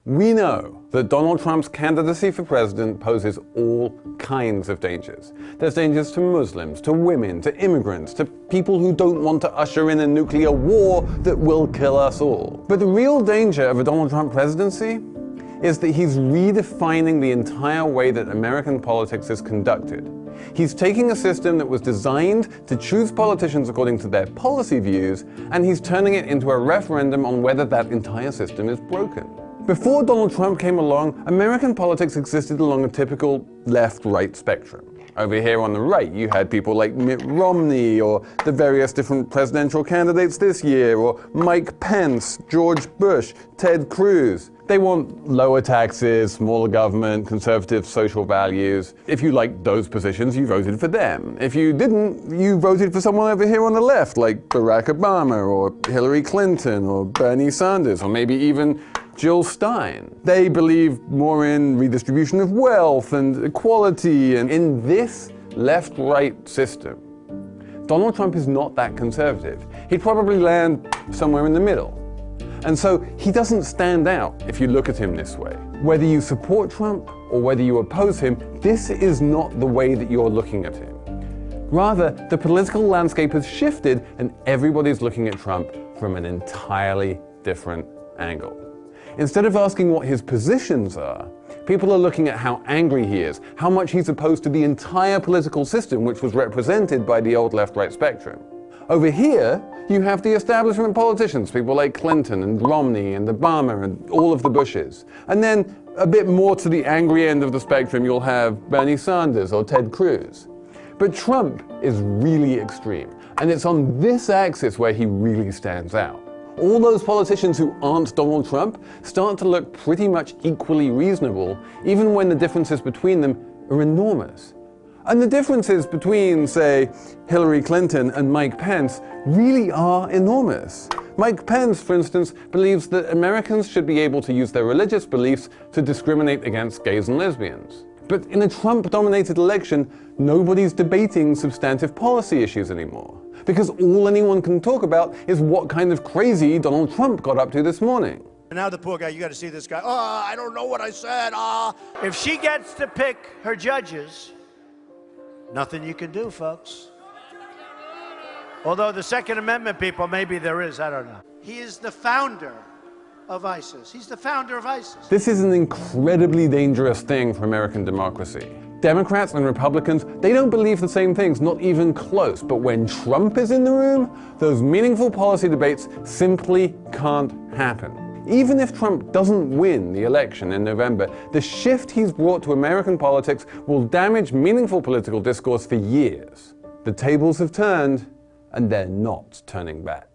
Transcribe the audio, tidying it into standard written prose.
We know that Donald Trump's candidacy for president poses all kinds of dangers. There's dangers to Muslims, to women, to immigrants, to people who don't want to usher in a nuclear war that will kill us all. But the real danger of a Donald Trump presidency is that he's redefining the entire way that American politics is conducted. He's taking a system that was designed to choose politicians according to their policy views, and he's turning it into a referendum on whether that entire system is broken. Before Donald Trump came along, American politics existed along a typical left-right spectrum. Over here on the right, you had people like Mitt Romney, or the various different presidential candidates this year, or Mike Pence, George Bush, Ted Cruz. They want lower taxes, smaller government, conservative social values. If you liked those positions, you voted for them. If you didn't, you voted for someone over here on the left, like Barack Obama, or Hillary Clinton, or Bernie Sanders, or maybe even Jill Stein. They believe more in redistribution of wealth and equality, and in this left-right system, Donald Trump is not that conservative. He'd probably land somewhere in the middle. And so he doesn't stand out if you look at him this way. Whether you support Trump or whether you oppose him, this is not the way that you're looking at him. Rather, the political landscape has shifted and everybody's looking at Trump from an entirely different angle. Instead of asking what his positions are, people are looking at how angry he is, how much he's opposed to the entire political system which was represented by the old left-right spectrum. Over here, you have the establishment politicians, people like Clinton and Romney and Obama and all of the Bushes. And then a bit more to the angry end of the spectrum, you'll have Bernie Sanders or Ted Cruz. But Trump is really extreme, and it's on this axis where he really stands out. All those politicians who aren't Donald Trump start to look pretty much equally reasonable, even when the differences between them are enormous. And the differences between, say, Hillary Clinton and Mike Pence really are enormous. Mike Pence, for instance, believes that Americans should be able to use their religious beliefs to discriminate against gays and lesbians. But in a Trump-dominated election, nobody's debating substantive policy issues anymore, because all anyone can talk about is what kind of crazy Donald Trump got up to this morning. Now the poor guy, you got to see this guy. Oh, I don't know what I said. If she gets to pick her judges, nothing you can do, folks. Although the Second Amendment people, maybe there is, I don't know. He is the founder of ISIS. He's the founder of ISIS. This is an incredibly dangerous thing for American democracy. Democrats and Republicans, they don't believe the same things, not even close. But when Trump is in the room, those meaningful policy debates simply can't happen. Even if Trump doesn't win the election in November, the shift he's brought to American politics will damage meaningful political discourse for years. The tables have turned, and they're not turning back.